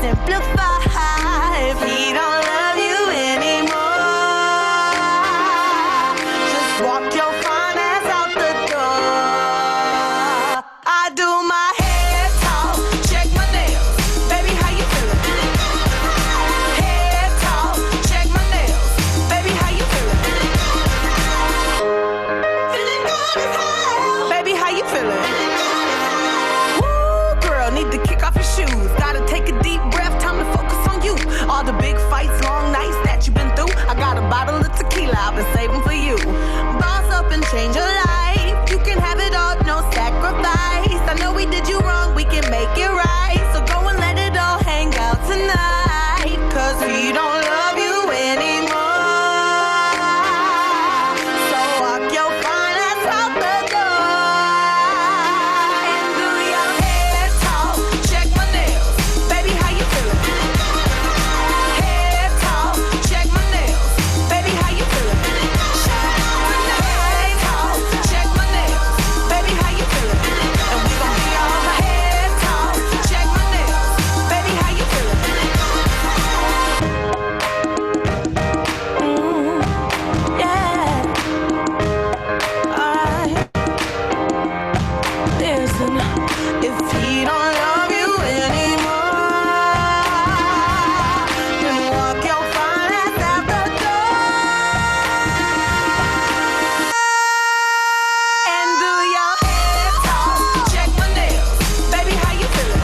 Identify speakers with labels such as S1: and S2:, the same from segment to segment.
S1: simplify. If he don't love you anymore, just walk your fine ass out the door. I do my head talk, check my nails. Baby, how you feeling? Head talk, check my nails. Baby, how you feeling? Feeling good as hell. Baby, how you feeling? Woo, girl, need to kick off your shoes. Gotta take a deep breath, time to focus on you. All the big fights, long nights that you've been through. I got a bottle of tequila I've been saving for you. Boss up and change your life. You can have it all, no sacrifice. I know we did you wrong, we can make it right. So go and let it all hang out tonight. Cause he don't love you anymore. So walk your fine ass out the door. And do your head talk, check my nails. Baby, how you feeling? Head talk, check my nails. Baby, how you feeling? Head talk, check my nails. Baby, how you feeling? And we gon' be all head talk, check my nails. Baby, how you feeling? Yeah. Alright. Listen, if he don't love you anymore, then walk your fine ass out the door. And do your head talk, check my nails. Baby, how you feeling?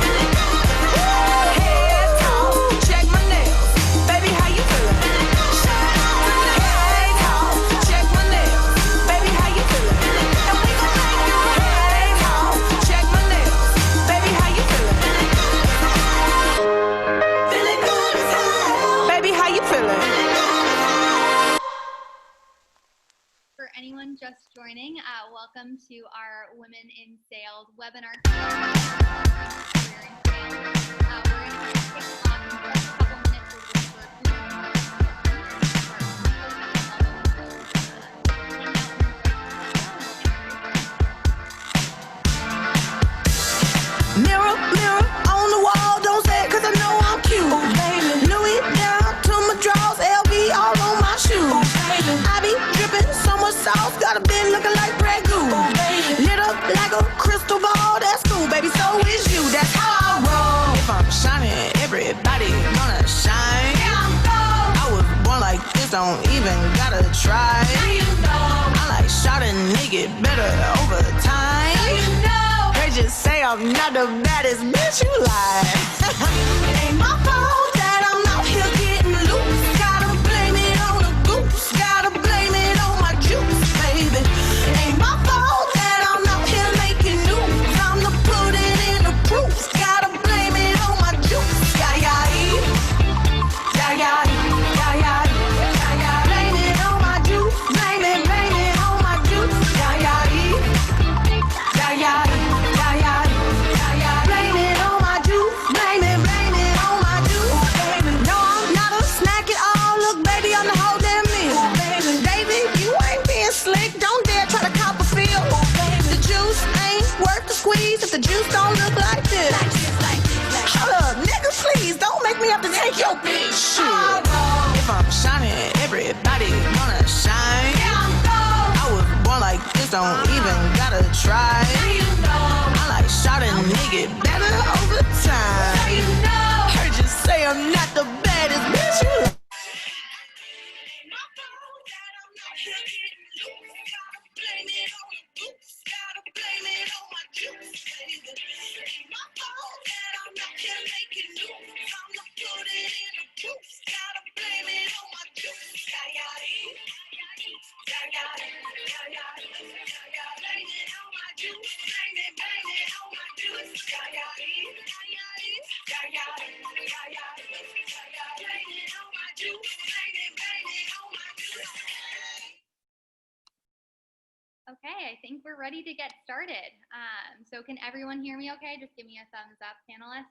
S1: Head talk, check my nails. Baby, how you feeling? Head talk, check my nails. Baby, how you feeling? And we gon' make you head talk, check my nails. Baby, how you feeling? Feeling good as hell. Baby, how you feeling?
S2: For anyone just joining, welcome to our Women in Sales webinar. We're going to kick off in just a couple minutes with
S1: Mirror, mirror on the wall, don't say it 'cause I know I'm cute. Louis down to my drawers, LV all on my shoes. I be dripping so much sauce, got a bin looking like ragu. Lit up like a crystal ball, that's cool, baby, so is you, that's how I roll. If I'm shining, everybody gonna shine. I was born like this, don't even gotta try. I like shot a nigga better over time. They just say I'm not the baddest bitch you like. Ain't my fault that I'm out here getting loose. Gotta blame it on the goose. Gotta blame it on my juice, baby. Ain't my fault that I'm out here making news. I'm the pudding in the proof. Gotta blame it on my juice. Yeah, yeah, yeah, yeah, yeah, yeah, yeah. Blame it on my juice. Blame it on my juice. Yeah, yeah, yeah, yeah, yeah. Blame it on my juice. Blame it on my juice. No, I'm not a snack at all. Look, baby, I'm the whole damn meal. Baby, you ain't being slick. Don't dare try to cop a feel. The juice ain't worth the squeeze if the juice don't look like this. Hold up, nigga, please don't make me have to take your bitch. Shit. If I'm shining, everybody gonna shine. I was born like this, don't even gotta try. I like shot a nigga better over time. Heard you say I'm not the baddest bitch you like.
S2: Okay, I think we're ready to get started. So can everyone hear me okay? Just give me a thumbs up, panelists.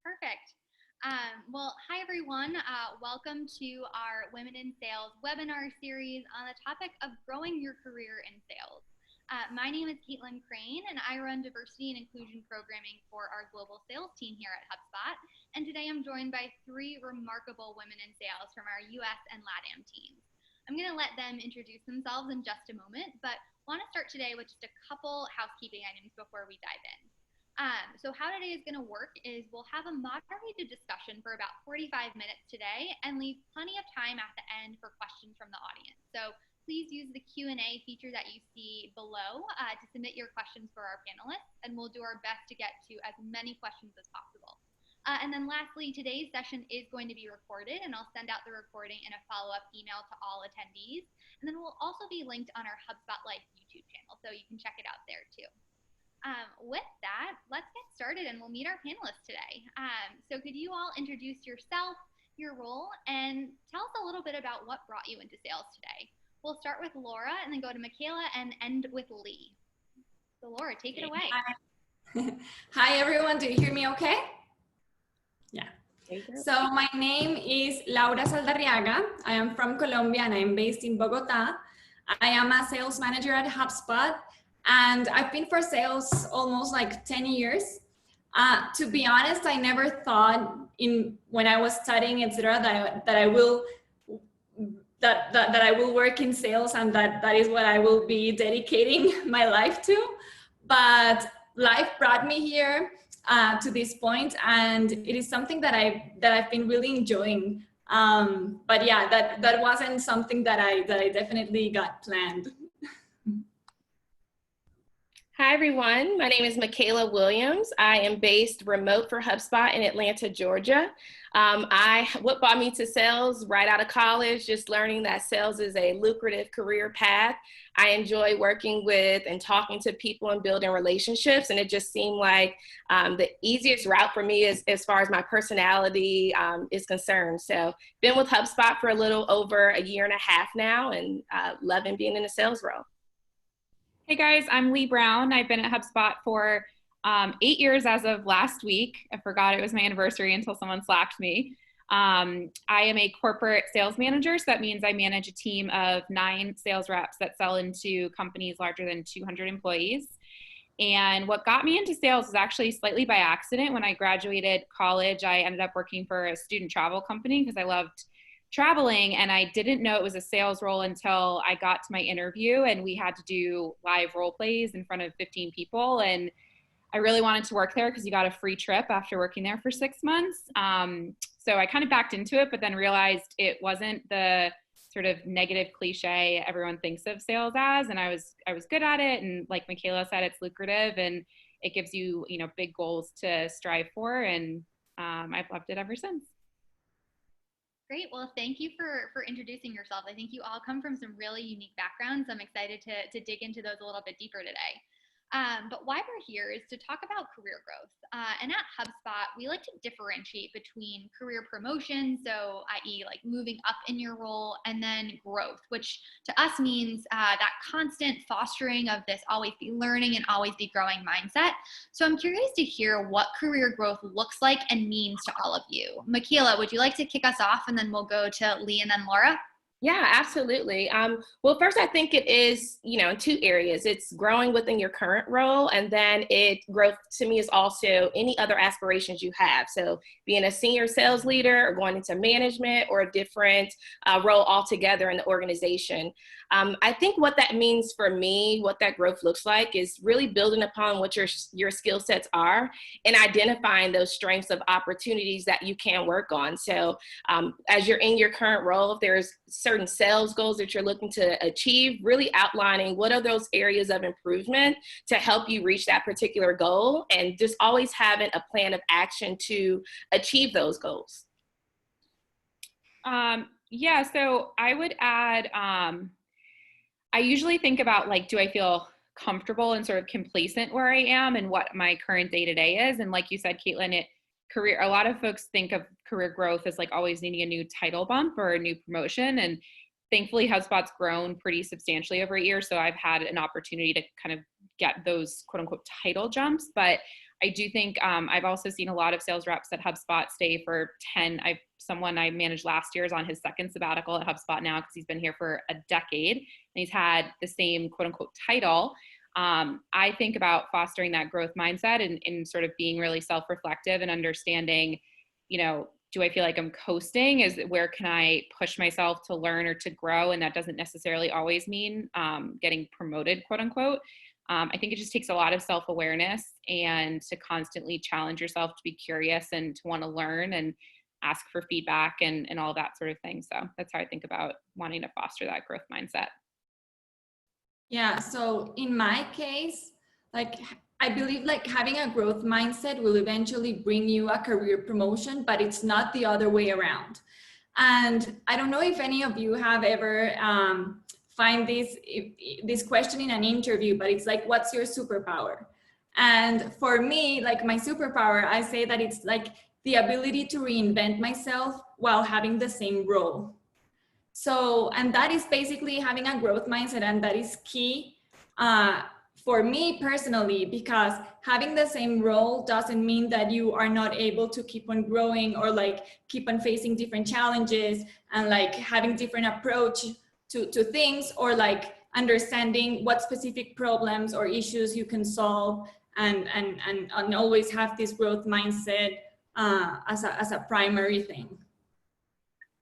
S2: Perfect. Well, hi everyone. Welcome to our Women in Sales webinar series on the topic of growing your career in sales. My name is Caitlin Crane, and I run diversity and inclusion programming for our global sales team here at HubSpot. And today I'm joined by three remarkable women in sales from our US and LATAM teams. I'm going to let them introduce themselves in just a moment, but want to start today with just a couple housekeeping items before we dive in. So how today is going to work is we'll have a moderated discussion for about 45 minutes today and leave plenty of time at the end for questions from the audience. So please use the Q&A feature that you see below to submit your questions for our panelists, and we'll do our best to get to as many questions as possible. And then lastly, today's session is going to be recorded, and I'll send out the recording in a follow-up email to all attendees. And then we'll also be linked on our HubSpot Live YouTube channel, so you can check it out there too. With that, let's get started and we'll meet our panelists today. So could you all introduce yourself, your role, and tell us a little bit about what brought you into sales today? We'll start with Laura and then go to Michaela and end with Lee. So Laura, take it away.
S3: Hi. Hi everyone, do you hear me okay? Yeah. So my name is Laura Saldarriaga. I am from Colombia and I'm based in Bogota. I am a sales manager at HubSpot. And I've been for sales almost like 10 years. To be honest, I never thought when I was studying, etc., that I will work in sales and that is what I will be dedicating my life to. But life brought me here to this point, and it is something that I've been really enjoying. But yeah, that wasn't something that I definitely got planned.
S4: Hi everyone, my name is Michaela Williams. I am based remote for HubSpot in Atlanta, Georgia. What brought me to sales right out of college, just learning that sales is a lucrative career path. I enjoy working with and talking to people and building relationships, and it just seemed like the easiest route for me as far as my personality is concerned. So been with HubSpot for a little over a year and a half now, and loving being in a sales role.
S5: Hey guys, I'm Lee Brown. I've been at HubSpot for 8 years as of last week. I forgot it was my anniversary until someone slacked me. I am a corporate sales manager, so that means I manage a team of 9 sales reps that sell into companies larger than 200 employees. And what got me into sales was actually slightly by accident. When I graduated college, I ended up working for a student travel company because I loved traveling, and I didn't know it was a sales role until I got to my interview and we had to do live role plays in front of 15 people. And I really wanted to work there because you got a free trip after working there for 6 months. So I kind of backed into it, but then realized it wasn't the sort of negative cliche everyone thinks of sales as, and I was good at it. And like Michaela said, it's lucrative and it gives you, big goals to strive for. And I've loved it ever since.
S2: Great. Well, thank you for introducing yourself. I think you all come from some really unique backgrounds. I'm excited to dig into those a little bit deeper today. But why we're here is to talk about career growth. And at HubSpot, we like to differentiate between career promotion, so i.e. like moving up in your role, and then growth, which to us means that constant fostering of this always be learning and always be growing mindset. So I'm curious to hear what career growth looks like and means to all of you. Michaela, would you like to kick us off, and then we'll go to Lee and then Laura?
S4: Yeah, absolutely. Well, first, I think it is, in 2 areas. It's growing within your current role, and then growth to me is also any other aspirations you have. So being a senior sales leader or going into management or a different role altogether in the organization. I think what that means for me, what that growth looks like, is really building upon what your skill sets are and identifying those strengths of opportunities that you can work on. So as you're in your current role, if there's certain sales goals that you're looking to achieve, really outlining what are those areas of improvement to help you reach that particular goal, and just always having a plan of action to achieve those goals.
S5: Yeah, so I would add, I usually think about do I feel comfortable and sort of complacent where I am and what my current day-to-day is. And like you said, Caitlin, a lot of folks think of career growth as always needing a new title bump or a new promotion. And thankfully HubSpot's grown pretty substantially over a year. So I've had an opportunity to kind of get those quote unquote title jumps. But I do think I've also seen a lot of sales reps at HubSpot stay for 10. Someone I managed last year is on his second sabbatical at HubSpot now because he's been here for a decade and he's had the same quote unquote title. I think about fostering that growth mindset and sort of being really self-reflective and understanding, you know, do I feel like I'm coasting? Where can I push myself to learn or to grow? And that doesn't necessarily always mean getting promoted, quote unquote. I think it just takes a lot of self-awareness and to constantly challenge yourself to be curious and to want to learn and ask for feedback and all that sort of thing. So that's how I think about wanting to foster that growth mindset.
S3: Yeah, so in my case, like I believe like having a growth mindset will eventually bring you a career promotion, but it's not the other way around. And I don't know if any of you have ever find this question in an interview, but it's like, what's your superpower? And for me, like my superpower, I say that it's like the ability to reinvent myself while having the same role. So, and that is basically having a growth mindset, and that is key for me personally, because having the same role doesn't mean that you are not able to keep on growing or like keep on facing different challenges and like having different approach to things, or like understanding what specific problems or issues you can solve, and always have this growth mindset as a primary thing.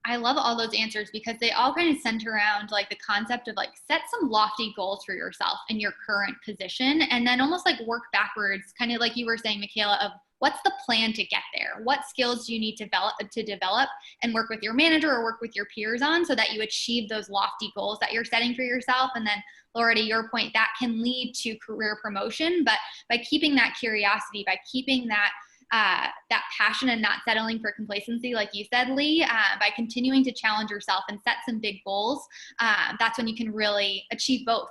S2: I love all those answers because they all kind of center around like the concept of like set some lofty goals for yourself in your current position, and then almost like work backwards, kind of like you were saying, Michaela, of what's the plan to get there? What skills do you need to develop and work with your manager or work with your peers on so that you achieve those lofty goals that you're setting for yourself? And then Laura, to your point, that can lead to career promotion, but by keeping that curiosity, by keeping that passion and not settling for complacency, like you said, Lee, by continuing to challenge yourself and set some big goals, that's when you can really achieve both,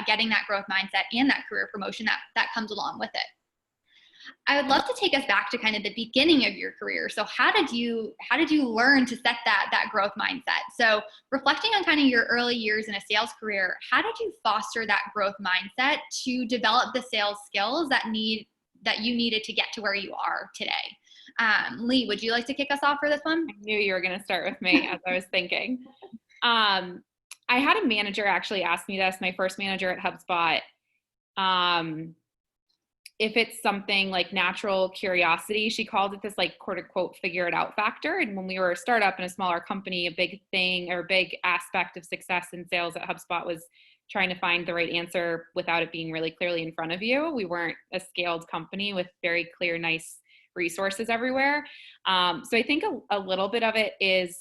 S2: getting that growth mindset and that career promotion that comes along with it. I would love to take us back to kind of the beginning of your career. So how did you learn to set that growth mindset? So reflecting on kind of your early years in a sales career, how did you foster that growth mindset to develop the sales skills that you needed to get to where you are today? Lee, would you like to kick us off for this one?
S5: I knew you were going to start with me as I was thinking. I had a manager actually ask me this, my first manager at HubSpot, if it's something like natural curiosity. She called it this like quote unquote figure it out factor. And when we were a startup in a smaller company, a big thing or a big aspect of success in sales at HubSpot was trying to find the right answer without it being really clearly in front of you. We weren't a scaled company with very clear, nice resources everywhere. So I think a little bit of it is,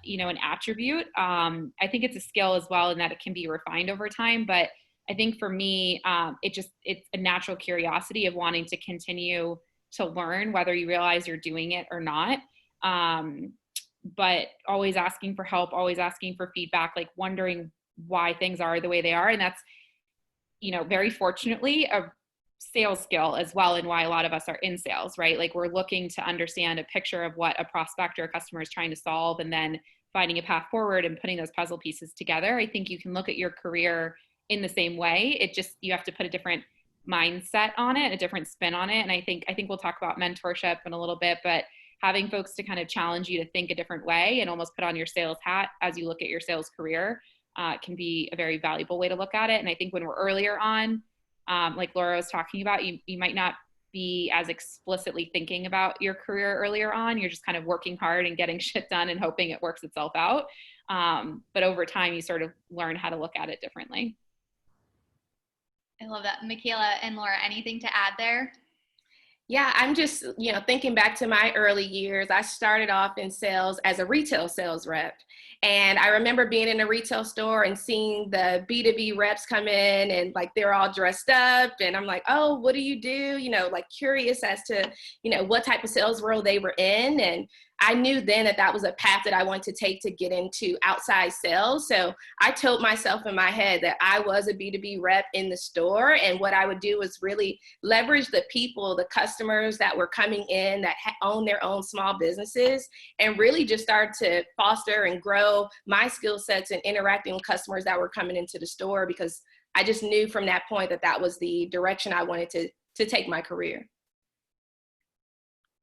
S5: an attribute. I think it's a skill as well, in that it can be refined over time. But I think for me, it's a natural curiosity of wanting to continue to learn, whether you realize you're doing it or not. But always asking for help, always asking for feedback, like wondering why things are the way they are. And that's, very fortunately a sales skill as well, and why a lot of us are in sales, right? Like we're looking to understand a picture of what a prospect or a customer is trying to solve, and then finding a path forward and putting those puzzle pieces together. I think you can look at your career in the same way. You have to put a different mindset on it, a different spin on it. And I think we'll talk about mentorship in a little bit, but having folks to kind of challenge you to think a different way and almost put on your sales hat as you look at your sales career can be a very valuable way to look at it. And I think when we're earlier on, like Laura was talking about, you might not be as explicitly thinking about your career earlier on. You're just kind of working hard and getting shit done and hoping it works itself out. But over time, you sort of learn how to look at it differently.
S2: I love that. Michaela and Laura, anything to add there?
S4: Yeah, I'm just, thinking back to my early years. I started off in sales as a retail sales rep. And I remember being in a retail store and seeing the B2B reps come in and like they're all dressed up. And I'm like, oh, what do you do? Like curious as to, what type of sales role they were in. And I knew then that was a path that I wanted to take to get into outside sales. So I told myself in my head that I was a B2B rep in the store. And what I would do was really leverage the people, the customers that were coming in that own their own small businesses, and really just start to foster and grow my skill sets and interacting with customers that were coming into the store, because I just knew from that point that was the direction I wanted to take my career.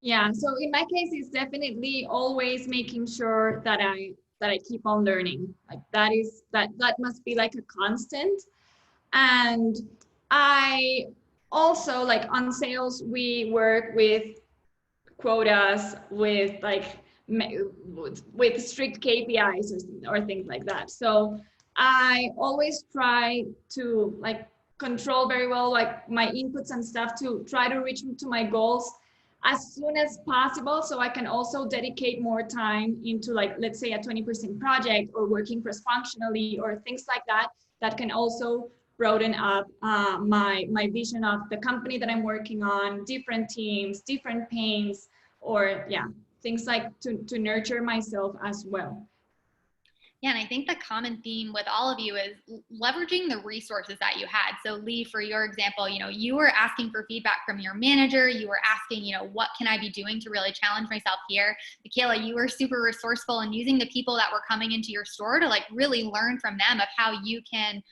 S3: Yeah, so in my case, it's definitely always making sure that I keep on learning. Like that must be like a constant. And I also, like on sales, we work with quotas, with like with strict KPIs or things like that. So I always try to like control very well like my inputs and stuff to try to reach to my goals as soon as possible, so I can also dedicate more time into, like, let's say a 20% project or working cross-functionally or things like that, that can also broaden up my vision of the company that I'm working on, different teams, different pains, or yeah, things like to nurture myself as well.
S2: Yeah, and I think the common theme with all of you is leveraging the resources that you had. So Lee, for your example, you were asking for feedback from your manager. You were asking, what can I be doing to really challenge myself here? Michaela, you were super resourceful and using the people that were coming into your store to like really learn from them of how you can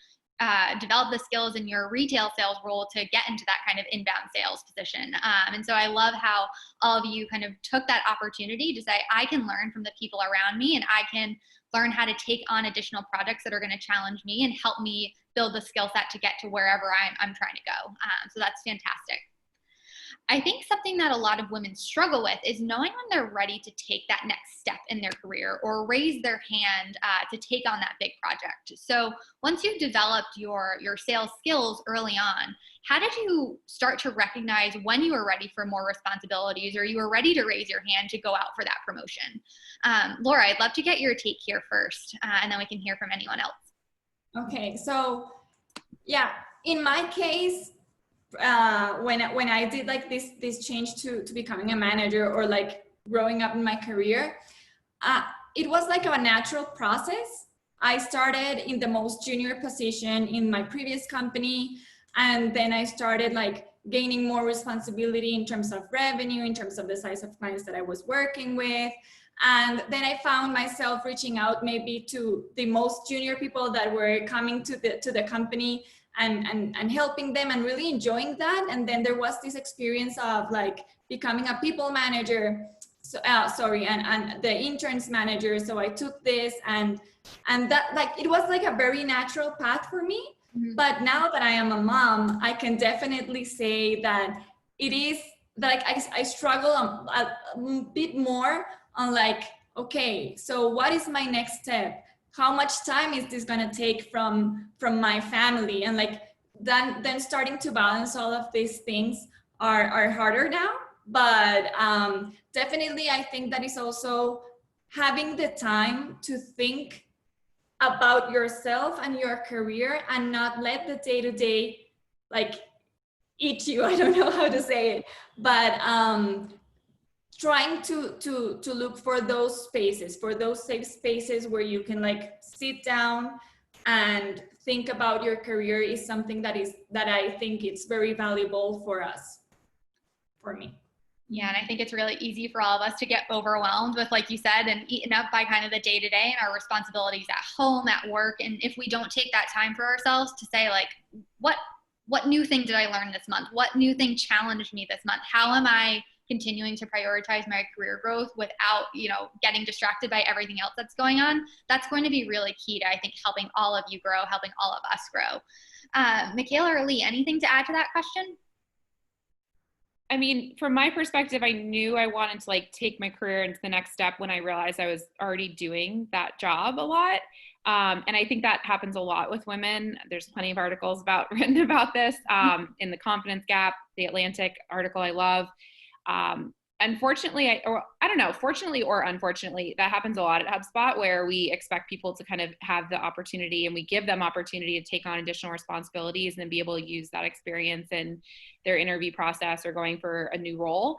S2: develop the skills in your retail sales role to get into that kind of inbound sales position. And so I love how all of you kind of took that opportunity to say, I can learn from the people around me and I can learn how to take on additional projects that are going to challenge me and help me build the skill set to get to wherever I'm trying to go. So that's fantastic. I think something that a lot of women struggle with is knowing when they're ready to take that next step in their career or raise their hand to take on that big project. So once you've developed your sales skills early on, how did you start to recognize when you were ready for more responsibilities or you were ready to raise your hand to go out for that promotion? Laura, I'd love to get your take here first, and then we can hear from anyone else.
S3: Okay, so yeah, in my case, when I did like this change to becoming a manager or like growing up in my career, it was like a natural process. I started in the most junior position in my previous company, and then I started like gaining more responsibility in terms of revenue, in terms of the size of clients that I was working with. And then I found myself reaching out maybe to the most junior people that were coming to the company and helping them and really enjoying that. And then there was this experience of like becoming a people manager, so and the interns manager. So I took this and that, like, it was like a very natural path for me. Mm-hmm. But now that I am a mom, I can definitely say that it is like I struggle a bit more on like, okay, so what is my next step? How much time is this gonna take from my family? And like then starting to balance all of these things are harder now. But definitely I think that is also having the time to think about yourself and your career and not let the day-to-day like eat you. I don't know how to say it, but trying to look for those spaces, for those safe spaces where you can like sit down and think about your career is something that I think it's very valuable for me.
S2: Yeah, and I think it's really easy for all of us to get overwhelmed with, like you said, and eaten up by kind of the day-to-day and our responsibilities at home, at work. And if we don't take that time for ourselves to say like, what new thing did I learn this month? What new thing challenged me this month? How am I continuing to prioritize my career growth without, getting distracted by everything else that's going on? That's going to be really key to, I think, helping all of you grow, helping all of us grow. Michaela or Lee, anything to add to that question?
S5: I mean, from my perspective, I knew I wanted to like take my career into the next step when I realized I was already doing that job a lot. And I think that happens a lot with women. There's plenty of articles written about this in the Confidence Gap, the Atlantic article I love. Unfortunately, fortunately or unfortunately, that happens a lot at HubSpot, where we expect people to kind of have the opportunity and we give them opportunity to take on additional responsibilities and then be able to use that experience in their interview process or going for a new role,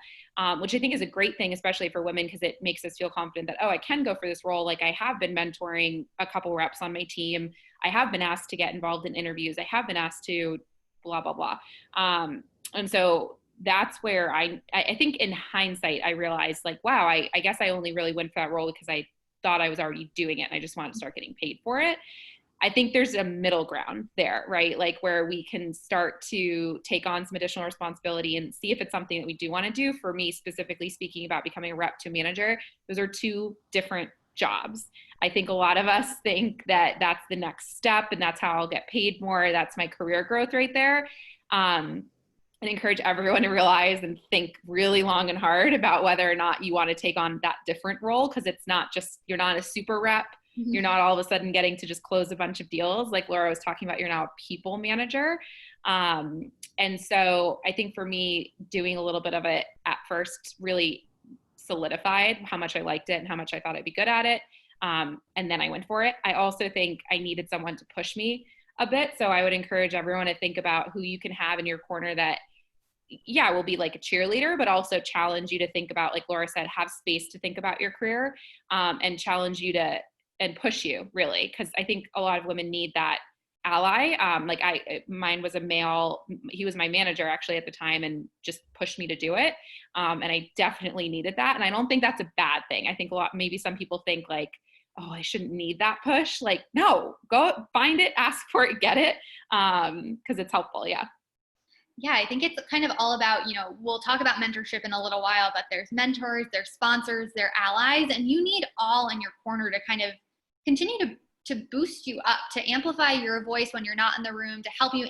S5: which I think is a great thing, especially for women, because it makes us feel confident that, oh, I can go for this role. Like I have been mentoring a couple reps on my team. I have been asked to get involved in interviews. I have been asked to blah, blah, blah. And so that's where I think in hindsight, I realized like, wow, I guess I only really went for that role because I thought I was already doing it and I just wanted to start getting paid for it. I think there's a middle ground there, right? Like where we can start to take on some additional responsibility and see if it's something that we do want to do. For me, specifically speaking about becoming a rep to manager, those are two different jobs. I think a lot of us think that that's the next step and that's how I'll get paid more. That's my career growth right there. And encourage everyone to realize and think really long and hard about whether or not you want to take on that different role. Cause it's not just, you're not a super rep. Mm-hmm. You're not all of a sudden getting to just close a bunch of deals. Like Laura was talking about, you're now a people manager. And so I think for me, doing a little bit of it at first really solidified how much I liked it and how much I thought I'd be good at it. And then I went for it. I also think I needed someone to push me a bit. So I would encourage everyone to think about who you can have in your corner that, yeah, will be like a cheerleader, but also challenge you to think about, like Laura said, have space to think about your career, and challenge you to, and push you really. Cause I think a lot of women need that ally. Mine was a male, he was my manager actually at the time and just pushed me to do it. And I definitely needed that. And I don't think that's a bad thing. I think maybe some people think like, oh, I shouldn't need that push. Like, no, go find it, ask for it, get it. Cause it's helpful. Yeah.
S2: Yeah, I think it's kind of all about, we'll talk about mentorship in a little while, but there's mentors, there's sponsors, there's allies, and you need all in your corner to kind of continue to boost you up, to amplify your voice when you're not in the room, to help you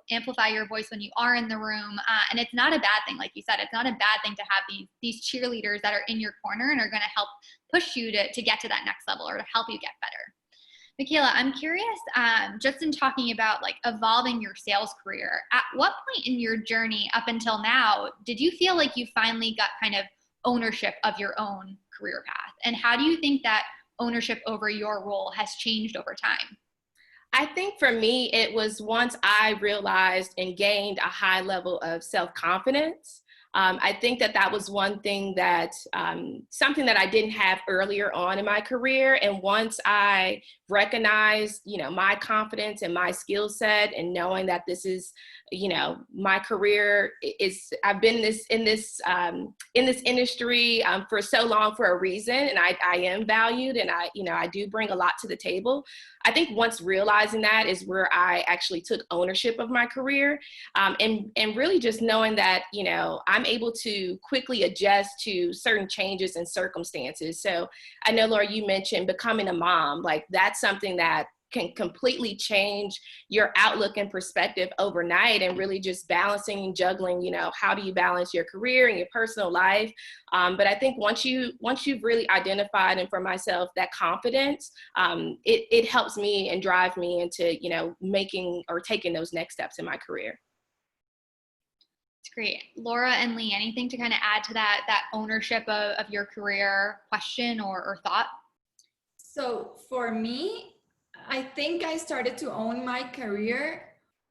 S2: amplify your voice when you are in the room. And it's not a bad thing, like you said, it's not a bad thing to have these cheerleaders that are in your corner and are going to help push you to get to that next level or to help you get better. Michaela, I'm curious, just in talking about like evolving your sales career, at what point in your journey up until now, did you feel like you finally got kind of ownership of your own career path? And how do you think that ownership over your role has changed over time?
S4: I think for me, it was once I realized and gained a high level of self-confidence. I think that was one thing that, something that I didn't have earlier on in my career. And once I recognized, my confidence and my skill set and knowing that this is, my career I've been in this industry for so long for a reason. And I am valued and I do bring a lot to the table. I think once realizing that is where I actually took ownership of my career, and really just knowing that, I'm able to quickly adjust to certain changes in circumstances. So I know, Laura, you mentioned becoming a mom. Like that's something that can completely change your outlook and perspective overnight, and really just balancing and juggling, how do you balance your career and your personal life? But I think once you've really identified, and for myself, that confidence, it helps me and drives me into, making or taking those next steps in my career.
S2: It's great. Laura and Lee, anything to kind of add to that ownership of your career question or thought?
S3: So for me, I think I started to own my career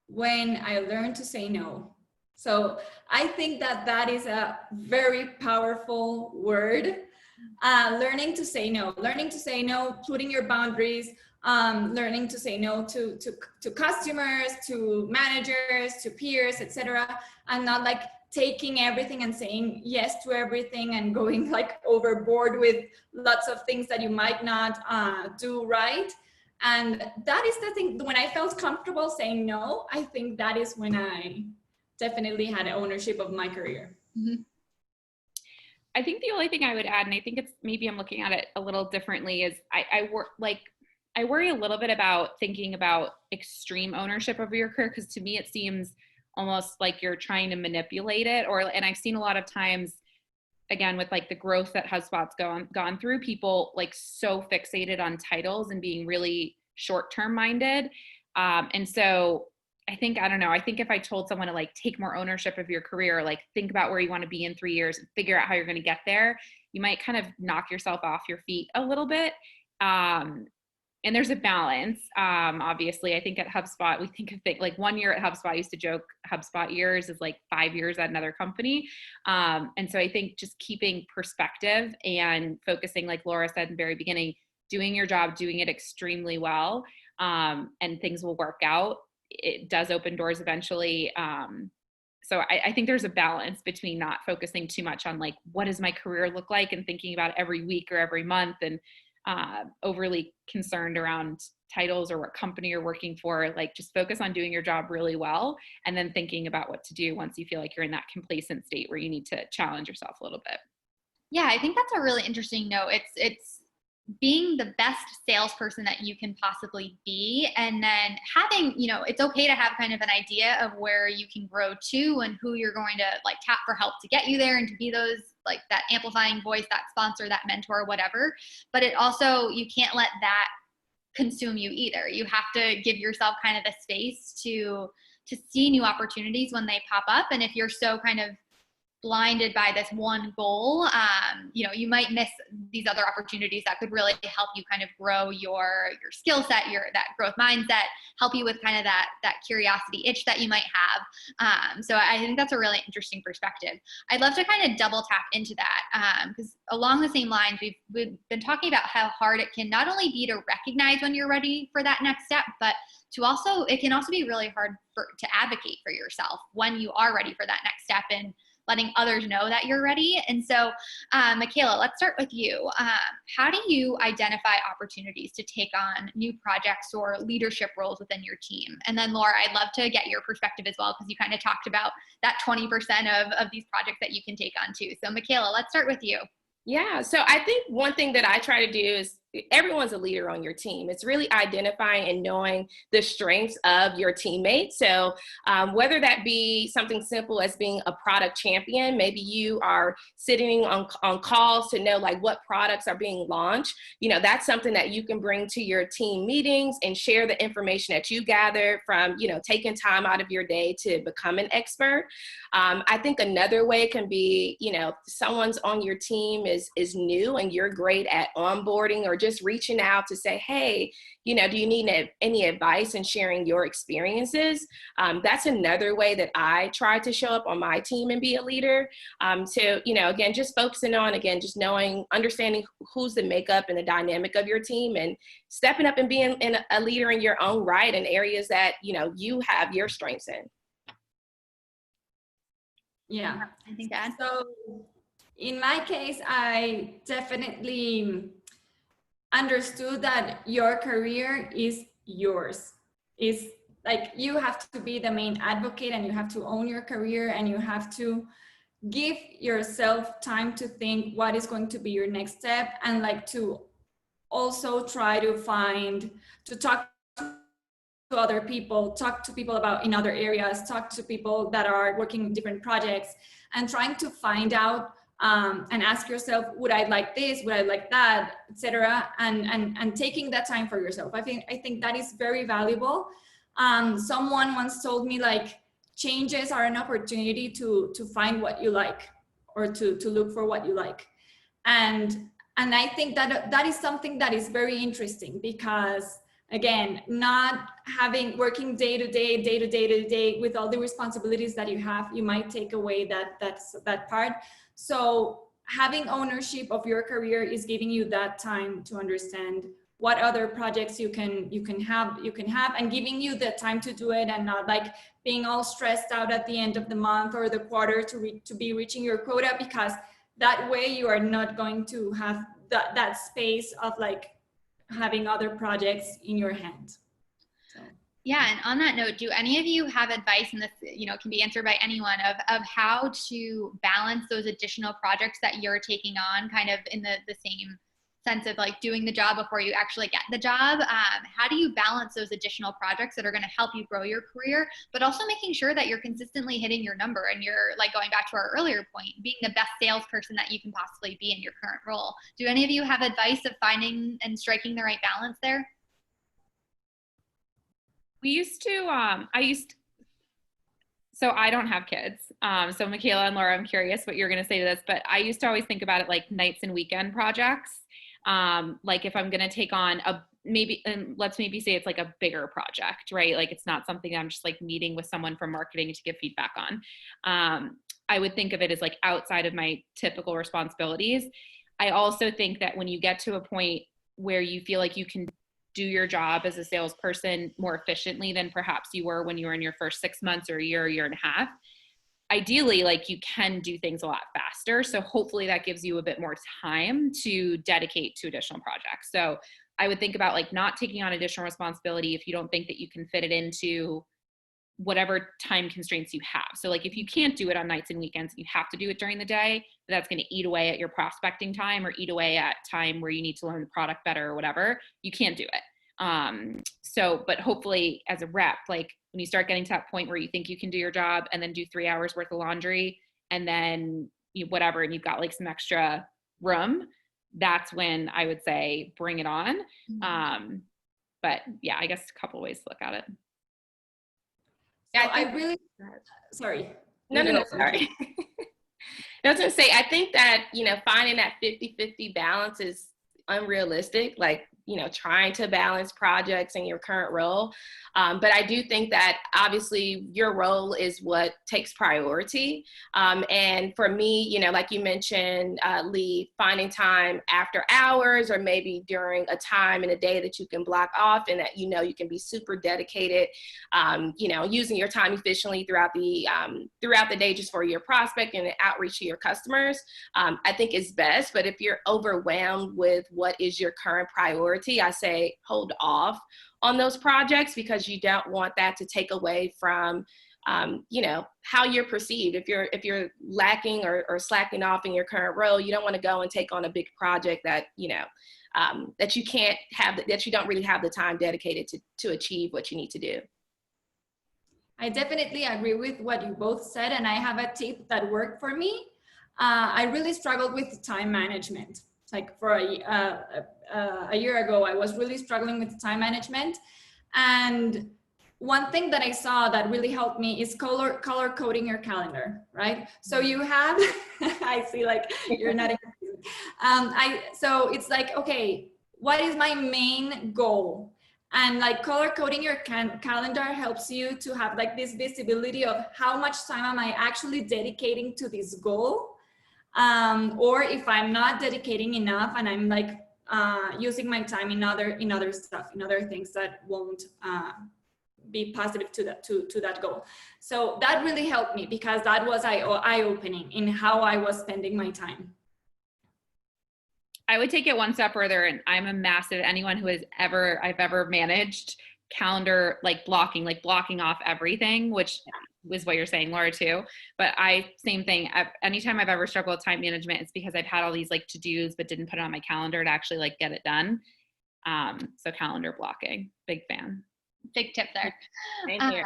S3: when I learned to say no. So I think that is a very powerful word, learning to say no, putting your boundaries, learning to say no to customers, to managers, to peers, etc. And not like taking everything and saying yes to everything and going like overboard with lots of things that you might not do right. And that is the thing, when I felt comfortable saying no, I think that is when I definitely had ownership of my career.
S5: Mm-hmm. I think the only thing I would add, and I think it's maybe I'm looking at it a little differently, is I worry a little bit about thinking about extreme ownership of your career, because to me it seems almost like you're trying to manipulate it, and I've seen a lot of times, again, with like the growth that HubSpot's gone through, people like so fixated on titles and being really short-term minded. And so I think if I told someone to like take more ownership of your career, like think about where you want to be in 3 years and figure out how you're going to get there, you might kind of knock yourself off your feet a little bit. And there's a balance. Obviously, I think at HubSpot, we think of things like 1 year at HubSpot, I used to joke HubSpot years is like 5 years at another company. And so I think just keeping perspective and focusing, like Laura said in the very beginning, doing your job, doing it extremely well, and things will work out. It does open doors eventually. So I think there's a balance between not focusing too much on like, what does my career look like, and thinking about every week or every month, and overly concerned around titles or what company you're working for. Like just focus on doing your job really well, and then thinking about what to do once you feel like you're in that complacent state where you need to challenge yourself a little bit.
S2: Yeah, I think that's a really interesting note. It's being the best salesperson that you can possibly be, and then having, you know, it's okay to have kind of an idea of where you can grow to and who you're going to like tap for help to get you there, and to be those, like that amplifying voice, that sponsor, that mentor, whatever. But it also, you can't let that consume you either. You have to give yourself kind of the space to see new opportunities when they pop up. And if you're so kind of blinded by this one goal, you know, you might miss these other opportunities that could really help you kind of grow your skill set, that growth mindset, help you with kind of that curiosity itch that you might have. So I think that's a really interesting perspective. I'd love to kind of double tap into that, because along the same lines, we've been talking about how hard it can not only be to recognize when you're ready for that next step, but it can also be really hard to advocate for yourself when you are ready for that next step, and letting others know that you're ready. And so, Michaela, let's start with you. How do you identify opportunities to take on new projects or leadership roles within your team? And then Laura, I'd love to get your perspective as well, because you kind of talked about that 20% of these projects that you can take on too. So Michaela, let's start with you.
S4: Yeah, so I think one thing that I try to do is, everyone's a leader on your team. It's really identifying and knowing the strengths of your teammates. So whether that be something simple as being a product champion, maybe you are sitting on calls to know like what products are being launched. You know, that's something that you can bring to your team meetings and share the information that you gather from, you know, taking time out of your day to become an expert. I think another way can be, you know, someone's on your team is new and you're great at onboarding, or just reaching out to say, hey, you know, do you need any advice and sharing your experiences? That's another way that I try to show up on my team and be a leader. So, you know, again, just focusing on, again, just understanding who's the makeup and the dynamic of your team, and stepping up and being a leader in your own right in areas that, you know, you have your strengths in.
S3: Yeah.
S2: I think that.
S3: So in my case, I definitely understood that your career is yours. Is like, you have to be the main advocate, and you have to own your career, and you have to give yourself time to think what is going to be your next step, and like to also try to talk to other people, talk to people about in other areas, talk to people that are working in different projects, and trying to find out and ask yourself, would I like this? Would I like that, etc. And taking that time for yourself. I think that is very valuable. Someone once told me, like, changes are an opportunity to find what you like, or to look for what you like. And I think that is something that is very interesting, because again, not working day to day with all the responsibilities that you have, you might take away that part. So having ownership of your career is giving you that time to understand what other projects you can have, and giving you the time to do it, and not like being all stressed out at the end of the month or the quarter to be reaching your quota, because that way you are not going to have that space of like having other projects in your hand. So.
S2: Yeah, and on that note, do any of you have advice, and this, you know, can be answered by anyone, of how to balance those additional projects that you're taking on, kind of in the same sense of like doing the job before you actually get the job? How do you balance those additional projects that are going to help you grow your career, but also making sure that you're consistently hitting your number, and you're, like, going back to our earlier point, being the best salesperson that you can possibly be in your current role? Do any of you have advice of finding and striking the right balance there?
S5: So I don't have kids. So Michaela and Laura, I'm curious what you're going to say to this, but I used to always think about it like nights and weekend projects. Like if I'm going to take on let's maybe say it's like a bigger project, right? Like it's not something I'm just like meeting with someone from marketing to give feedback on. I would think of it as like outside of my typical responsibilities. I also think that when you get to a point where you feel like you can do your job as a salesperson more efficiently than perhaps you were when you were in your first 6 months or a year and a half, ideally, like, you can do things a lot faster. So hopefully that gives you a bit more time to dedicate to additional projects. So I would think about like not taking on additional responsibility if you don't think that you can fit it into whatever time constraints you have. So like if you can't do it on nights and weekends, you have to do it during the day, that's going to eat away at your prospecting time or eat away at time where you need to learn the product better or whatever, you can't do it. But hopefully as a rep, like when you start getting to that point where you think you can do your job and then do 3 hours worth of laundry and then whatever, and you've got like some extra room, that's when I would say bring it on. But yeah, I guess a couple of ways to look at it.
S3: Yeah, so I really, sorry.
S4: No, sorry. I was gonna say, I think that, finding that 50-50 balance is unrealistic, like, trying to balance projects in your current role. But I do think that obviously your role is what takes priority. And for me, like you mentioned, Lee, finding time after hours or maybe during a time in a day that you can block off and that, you can be super dedicated, using your time efficiently throughout the day just for your prospect and outreach to your customers, I think is best. But if you're overwhelmed with what is your current priority, I say hold off on those projects because you don't want that to take away from, how you're perceived. If you're lacking or slacking off in your current role, you don't want to go and take on a big project that, that you can't have, that you don't really have the time dedicated to achieve what you need to do.
S3: I definitely agree with what you both said, and I have a tip that worked for me. I really struggled with time management. Like for a year ago, I was really struggling with time management. And one thing that I saw that really helped me is color coding your calendar, right? So you have, I see like you're not, so it's like, okay, what is my main goal? And like color coding your calendar helps you to have like this visibility of how much time am I actually dedicating to this goal. Or if I'm not dedicating enough and I'm like using my time in other stuff, in other things that won't be positive to that goal. So that really helped me because that was eye-opening in how I was spending my time.
S5: I would take it one step further, and I'm a massive, anyone who I've ever managed calendar, like blocking off everything, which was what you're saying, Laura, too. But same thing. Anytime I've ever struggled with time management, it's because I've had all these like to-dos, but didn't put it on my calendar to actually like get it done. So calendar blocking, big fan.
S2: Big tip there.
S4: Same here.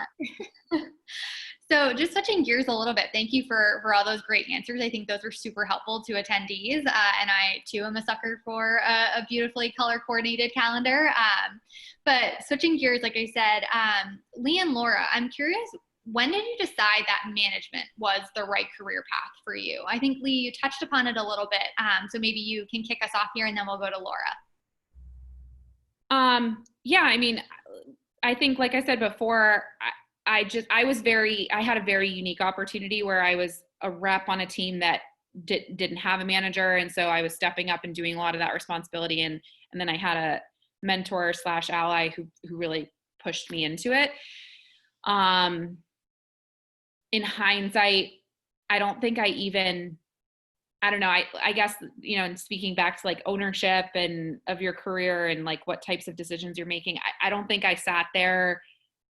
S2: So just switching gears a little bit, thank you for all those great answers. I think those were super helpful to attendees. And I too am a sucker for a beautifully color coordinated calendar. But switching gears, like I said, Lee and Laura, I'm curious, when did you decide that management was the right career path for you? I think Lee, you touched upon it a little bit. So maybe you can kick us off here and then we'll go to Laura.
S5: Yeah, I mean, I think, like I said before, I had a very unique opportunity where I was a rep on a team that didn't have a manager. And so I was stepping up and doing a lot of that responsibility. And then I had a mentor / ally who really pushed me into it. In hindsight, I don't think I guess, and speaking back to like ownership and of your career and like what types of decisions you're making, I don't think I sat there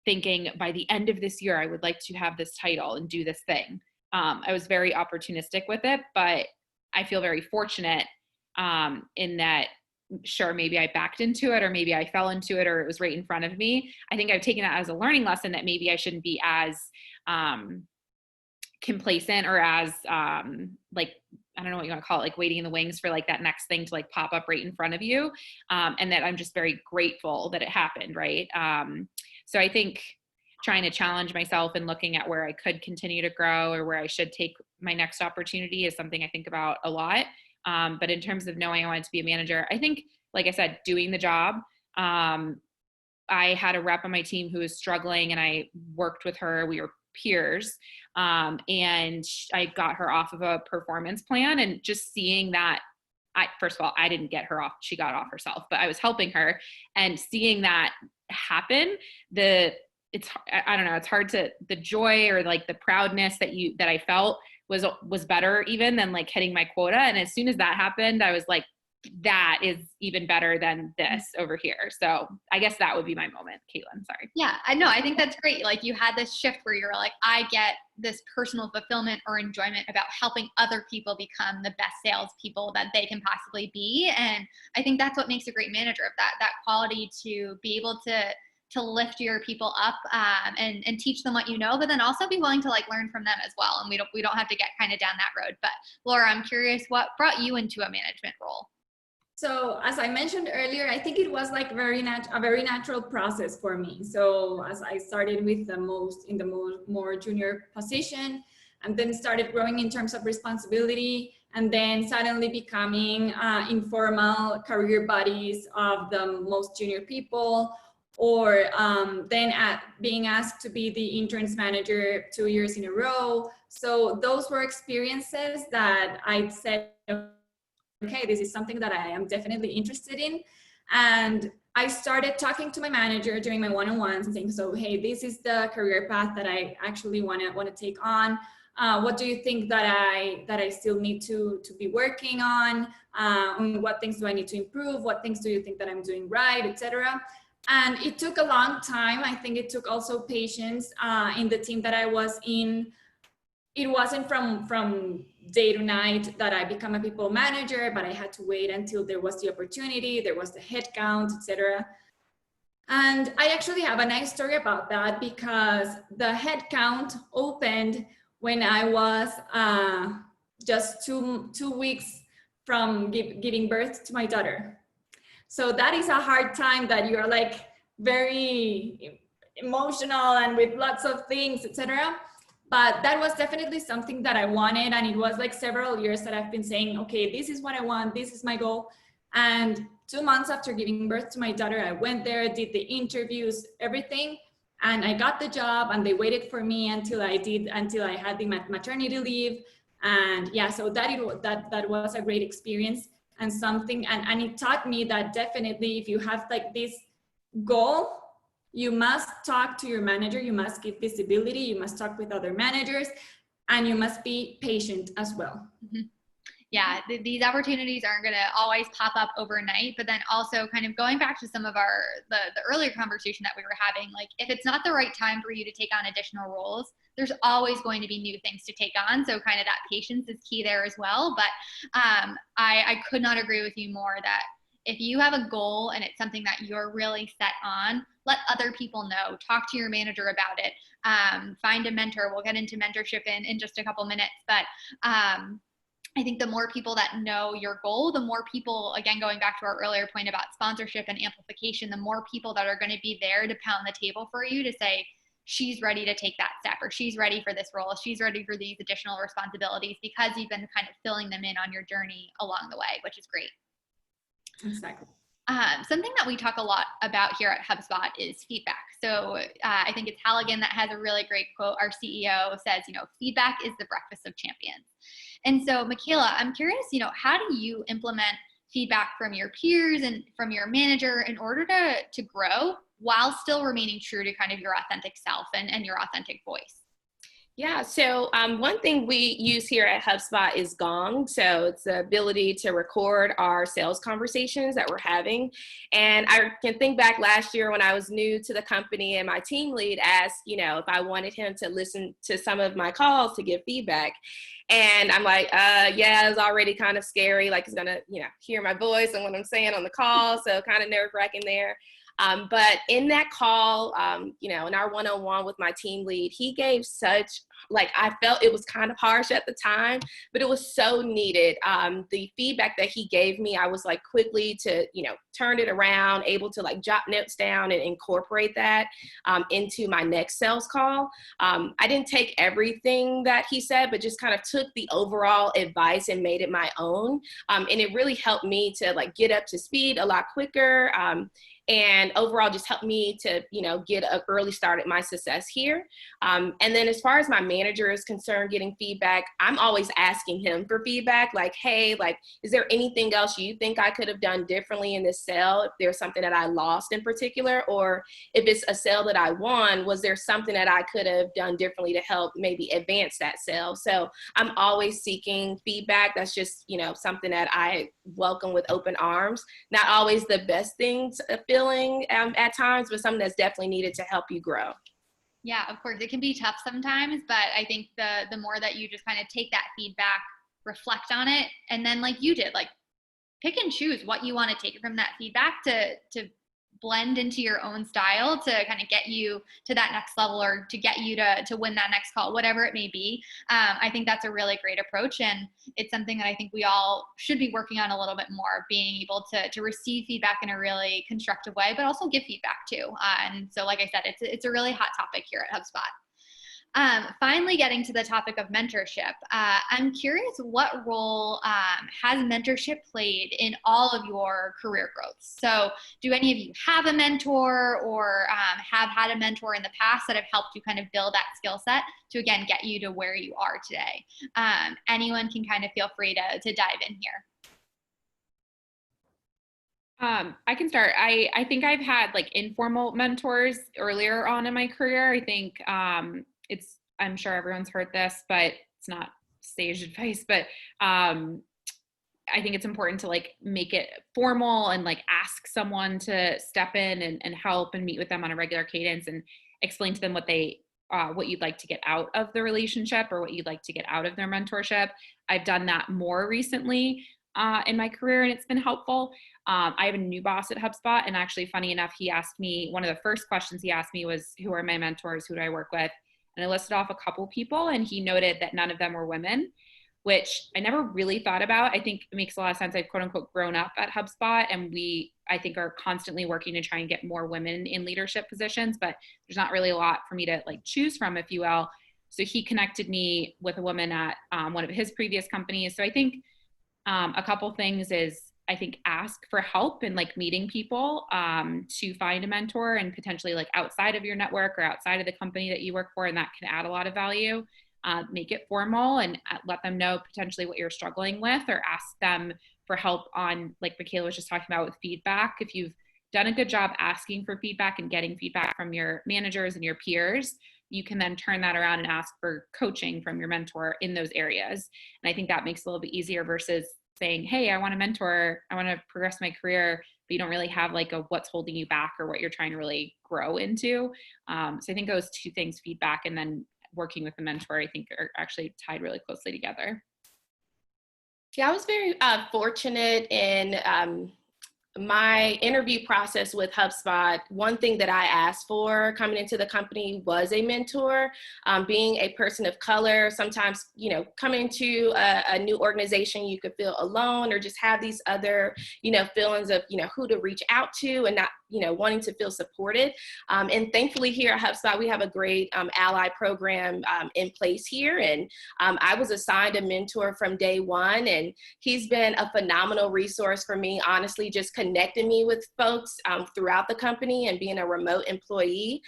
S5: thinking by the end of this year, I would like to have this title and do this thing. I was very opportunistic with it, but I feel very fortunate in that, sure, maybe I backed into it or maybe I fell into it or it was right in front of me. I think I've taken that as a learning lesson that maybe I shouldn't be as complacent or as like, I don't know what you want to call it, like waiting in the wings for like that next thing to like pop up right in front of you. And that I'm just very grateful that it happened, right? So I think trying to challenge myself and looking at where I could continue to grow or where I should take my next opportunity is something I think about a lot. But in terms of knowing I wanted to be a manager, I think, like I said, doing the job. I had a rep on my team who was struggling and I worked with her. We were peers. And I got her off of a performance plan, and just seeing that, first of all, I didn't get her off. She got off herself, but I was helping her, and seeing that happen, it's hard to, the joy or like the proudness that I felt was better even than like hitting my quota. And as soon as that happened, I was like, that is even better than this over here. So I guess that would be my moment. Caitlin, sorry.
S2: Yeah, I know. I think that's great. Like you had this shift where you're like, I get this personal fulfillment or enjoyment about helping other people become the best salespeople that they can possibly be. And I think that's what makes a great manager, of that quality to be able to lift your people up and teach them what you know, but then also be willing to like learn from them as well. And we don't have to get kind of down that road. But Laura, I'm curious, what brought you into a management role?
S3: So as I mentioned earlier, I think it was like a very natural process for me. So as I started with the more junior position, and then started growing in terms of responsibility, and then suddenly becoming informal career buddies of the most junior people, or then being asked to be the interns manager 2 years in a row. So those were experiences that I said, okay, this is something that I am definitely interested in. And I started talking to my manager during my one-on-ones and saying, so, hey, this is the career path that I actually want to take on. What do you think that I still need to be working on? What things do I need to improve? What things do you think that I'm doing right, etc. And it took a long time. I think it took also patience in the team that I was in. It wasn't from day to night that I become a people manager, but I had to wait until there was the opportunity, there was the headcount, etc. And I actually have a nice story about that, because the headcount opened when I was just two weeks from giving birth to my daughter. So that is a hard time that you're like very emotional and with lots of things, etc. But that was definitely something that I wanted. And it was like several years that I've been saying, okay, this is what I want. This is my goal. And 2 months after giving birth to my daughter, I went there, did the interviews, everything. And I got the job, and they waited for me until I had the maternity leave. And yeah, so that was a great experience, and something, and it taught me that definitely if you have like this goal, you must talk to your manager, you must give visibility, you must talk with other managers, and you must be patient as well.
S2: Mm-hmm. Yeah, these opportunities aren't going to always pop up overnight, but then also kind of going back to some of the earlier conversation that we were having, like if it's not the right time for you to take on additional roles, there's always going to be new things to take on. So kind of that patience is key there as well. But I could not agree with you more that if you have a goal and it's something that you're really set on, let other people know, talk to your manager about it, find a mentor. We'll get into mentorship in just a couple minutes, but I think the more people that know your goal, the more people, again, going back to our earlier point about sponsorship and amplification, the more people that are going to be there to pound the table for you to say, she's ready to take that step, or she's ready for this role, she's ready for these additional responsibilities, because you've been kind of filling them in on your journey along the way, which is great.
S3: Exactly.
S2: Something that we talk a lot about here at HubSpot is feedback. So I think it's Halligan that has a really great quote. Our CEO says, feedback is the breakfast of champions. And so, Michaela, I'm curious, how do you implement feedback from your peers and from your manager in order to grow while still remaining true to kind of your authentic self and your authentic voice?
S4: Yeah, so one thing we use here at HubSpot is Gong. So it's the ability to record our sales conversations that we're having. And I can think back last year when I was new to the company and my team lead asked, if I wanted him to listen to some of my calls to give feedback. And I'm like, yeah, it's already kind of scary. Like he's gonna, hear my voice and what I'm saying on the call. So kind of nerve-wracking there. But in that call, in our one-on-one with my team lead, he gave such, I felt it was kind of harsh at the time, but it was so needed. The feedback that he gave me, I was quickly to, turn it around, able to jot notes down and incorporate that into my next sales call. I didn't take everything that he said, but just kind of took the overall advice and made it my own. And it really helped me to get up to speed a lot quicker. and overall just helped me to, get an early start at my success here. And then as far as my manager is concerned, getting feedback, I'm always asking him for feedback, like, hey, like, is there anything else you think I could have done differently in this sale? If there's something that I lost in particular, or if it's a sale that I won, was there something that I could have done differently to help maybe advance that sale? So I'm always seeking feedback. That's just, something that I welcome with open arms. Not always the best things feeling at times, but something that's definitely needed to help you grow.
S2: Yeah, of course. It can be tough sometimes, but I think the more that you just kind of take that feedback, reflect on it, and then like you did, like pick and choose what you want to take from that feedback to blend into your own style to kind of get you to that next level, or to get you to win that next call, whatever it may be. I think that's a really great approach, and it's something that I think we all should be working on a little bit more, being able to receive feedback in a really constructive way, but also give feedback too. And so, like I said, it's a really hot topic here at HubSpot. Finally, getting to the topic of mentorship, I'm curious, what role has mentorship played in all of your career growth? So do any of you have a mentor, or have had a mentor in the past that have helped you kind of build that skill set to, again, get you to where you are today? Anyone can kind of feel free to dive in here.
S5: I can start. I think I've had like informal mentors earlier on in my career. I think I'm sure everyone's heard this, but it's not sage advice, but I think it's important to like make it formal and like ask someone to step in and help and meet with them on a regular cadence and explain to them what you'd like to get out of the relationship, or what you'd like to get out of their mentorship. I've done that more recently in my career, and it's been helpful. I have a new boss at HubSpot, and actually, funny enough, he asked me, one of the first questions he asked me was, who are my mentors? Who do I work with? And I listed off a couple people, and he noted that none of them were women, which I never really thought about. I think it makes a lot of sense. I've quote unquote grown up at HubSpot, and I think are constantly working to try and get more women in leadership positions, but there's not really a lot for me to like choose from, if you will. So he connected me with a woman at one of his previous companies. So I think a couple things is, I think, ask for help in like meeting people to find a mentor, and potentially like outside of your network or outside of the company that you work for, and that can add a lot of value. Make it formal and let them know potentially what you're struggling with, or ask them for help on, like Michaela was just talking about, with feedback. If you've done a good job asking for feedback and getting feedback from your managers and your peers, you can then turn that around and ask for coaching from your mentor in those areas. And I think that makes it a little bit easier versus saying, hey, I want a mentor, I want to progress my career, but you don't really have like a what's holding you back or what you're trying to really grow into. So I think those two things, feedback and then working with the mentor, I think are actually tied really closely together.
S4: Yeah, I was very fortunate in my interview process with HubSpot. One thing that I asked for coming into the company was a mentor. Being a person of color, sometimes, coming into a new organization, you could feel alone or just have these other, feelings of, who to reach out to and not, wanting to feel supported. And thankfully here at HubSpot, we have a great ally program in place here. And I was assigned a mentor from day one, and he's been a phenomenal resource for me, honestly, just connecting me with folks throughout the company and being a remote employee.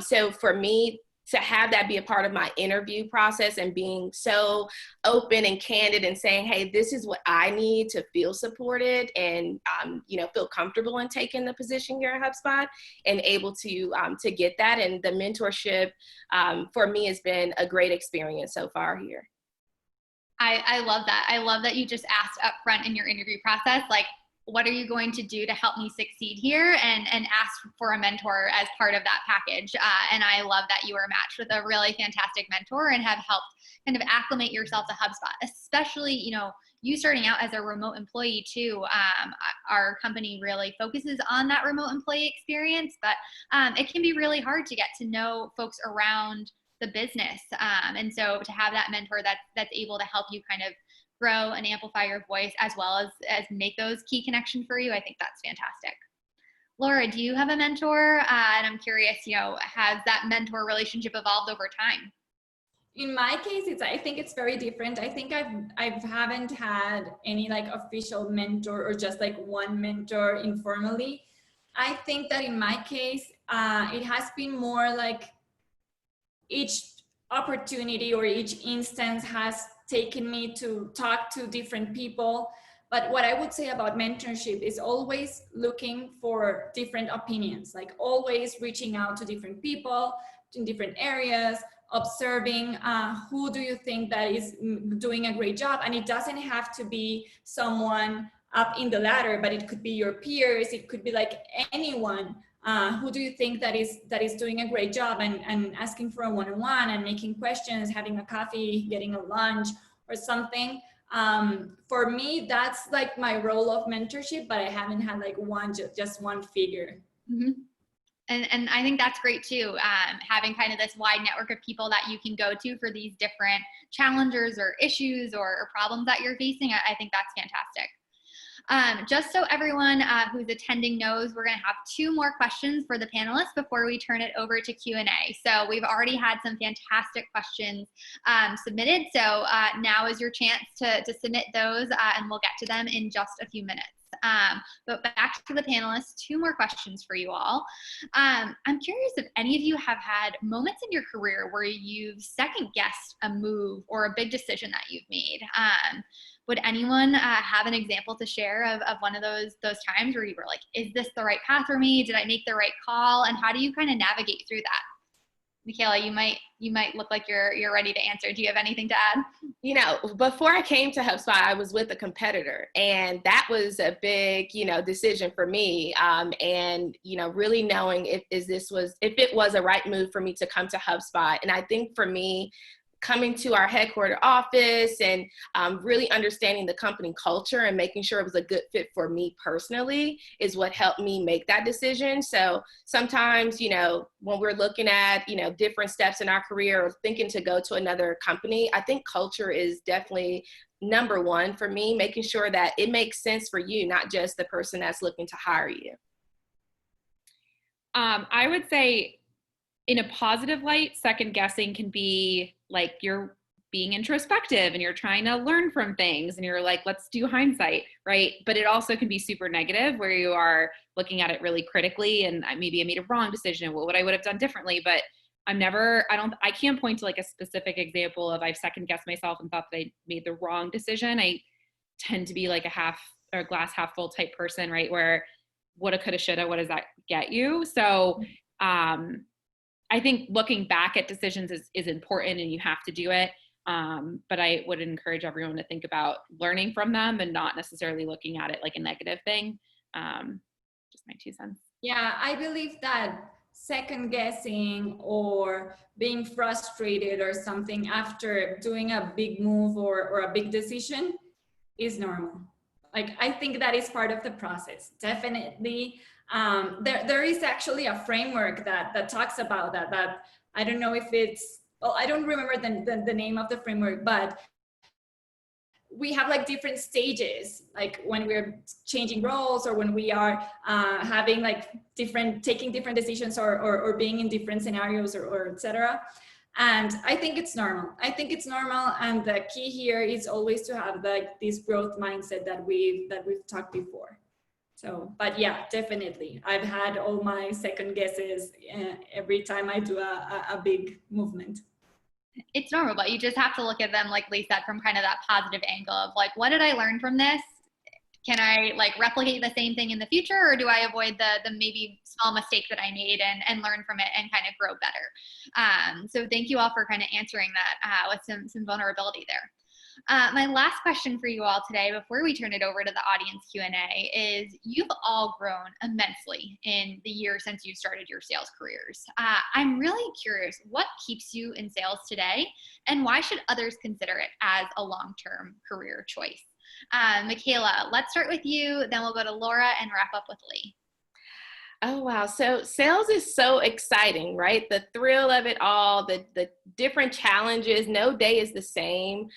S4: So for me, to have that be a part of my interview process and being so open and candid and saying, hey, this is what I need to feel supported and, feel comfortable in taking the position here at HubSpot, and able to get that. And the mentorship for me has been a great experience so far here.
S2: I love that. I love that you just asked up front in your interview process, like, what are you going to do to help me succeed here, and ask for a mentor as part of that package. And I love that you were matched with a really fantastic mentor and have helped kind of acclimate yourself to HubSpot, especially, you starting out as a remote employee too. Our company really focuses on that remote employee experience, but it can be really hard to get to know folks around the business. And so to have that mentor that's able to help you kind of grow and amplify your voice, as well as make those key connections for you, I think that's fantastic. Laura, do you have a mentor? And I'm curious, has that mentor relationship evolved over time?
S3: In my case, I think it's very different. I think I haven't had any like official mentor or just like one mentor informally. I think that in my case, it has been more like each opportunity or each instance has taken me to talk to different people. But what I would say about mentorship is always looking for different opinions, like always reaching out to different people in different areas, observing who do you think that is doing a great job. And it doesn't have to be someone up in the ladder, but it could be your peers, it could be like anyone. Who do you think that is doing a great job, and asking for a one-on-one and making questions, having a coffee, getting a lunch or something. For me, that's like my role of mentorship, but I haven't had like just one figure.
S2: Mm-hmm. And I think that's great too, having kind of this wide network of people that you can go to for these different challenges or issues or problems that you're facing. I think that's fantastic. Just so everyone who's attending knows, we're going to have 2 more questions for the panelists before we turn it over to Q&A. So we've already had some fantastic questions submitted. So now is your chance to submit those, and we'll get to them in just a few minutes. But back to the panelists, 2 more questions for you all. I'm curious if any of you have had moments in your career where you've second-guessed a move or a big decision that you've made. Would anyone have an example to share of one of those times where you were like, is this the right path for me? Did I make the right call? And how do you kind of navigate through that? Michaela, you might look like you're ready to answer. Do you have anything to add?
S4: You know, before I came to HubSpot, I was with a competitor, and that was a big, decision for me. And, really knowing if it was a right move for me to come to HubSpot. And I think for me, coming to our headquarter office and really understanding the company culture and making sure it was a good fit for me personally is what helped me make that decision. So sometimes, when we're looking at, different steps in our career or thinking to go to another company, I think culture is definitely number one for me, making sure that it makes sense for you, not just the person that's looking to hire you.
S5: I would say in a positive light, second guessing can be like you're being introspective and you're trying to learn from things and you're like, let's do hindsight, right? But it also can be super negative where you are looking at it really critically and maybe I made a wrong decision. What I would have done differently, but I can't point to like a specific example of I've second guessed myself and thought that I made the wrong decision. I tend to be like a glass half full type person, right? Where woulda, coulda, shoulda, what does that get you? So, I think looking back at decisions is important and you have to do it. But I would encourage everyone to think about learning from them and not necessarily looking at it like a negative thing. Just my 2 cents.
S3: Yeah, I believe that second guessing or being frustrated or something after doing a big move or a big decision is normal. Like, I think that is part of the process. Definitely. There is actually a framework that talks about that I don't know if it's, well, I don't remember the name of the framework, but we have like different stages, like when we're changing roles or when we are having like taking different decisions or being in different scenarios or etc. And I think it's normal. And the key here is always to have like this growth mindset that we've talked before. So, but yeah, definitely. I've had all my second guesses every time I do a big movement.
S2: It's normal, but you just have to look at them, like Lee said, from kind of that positive angle of like, what did I learn from this? Can I like replicate the same thing in the future, or do I avoid the maybe small mistake that I made and learn from it and kind of grow better? So thank you all for kind of answering that with some vulnerability there. My last question for you all today, before we turn it over to the audience Q&A, is you've all grown immensely in the year since you started your sales careers. I'm really curious, what keeps you in sales today, and why should others consider it as a long-term career choice? Michaela, let's start with you, then we'll go to Laura and wrap up with Lee.
S4: Oh, wow. So sales is so exciting, right? The thrill of it all, the different challenges, no day is the same,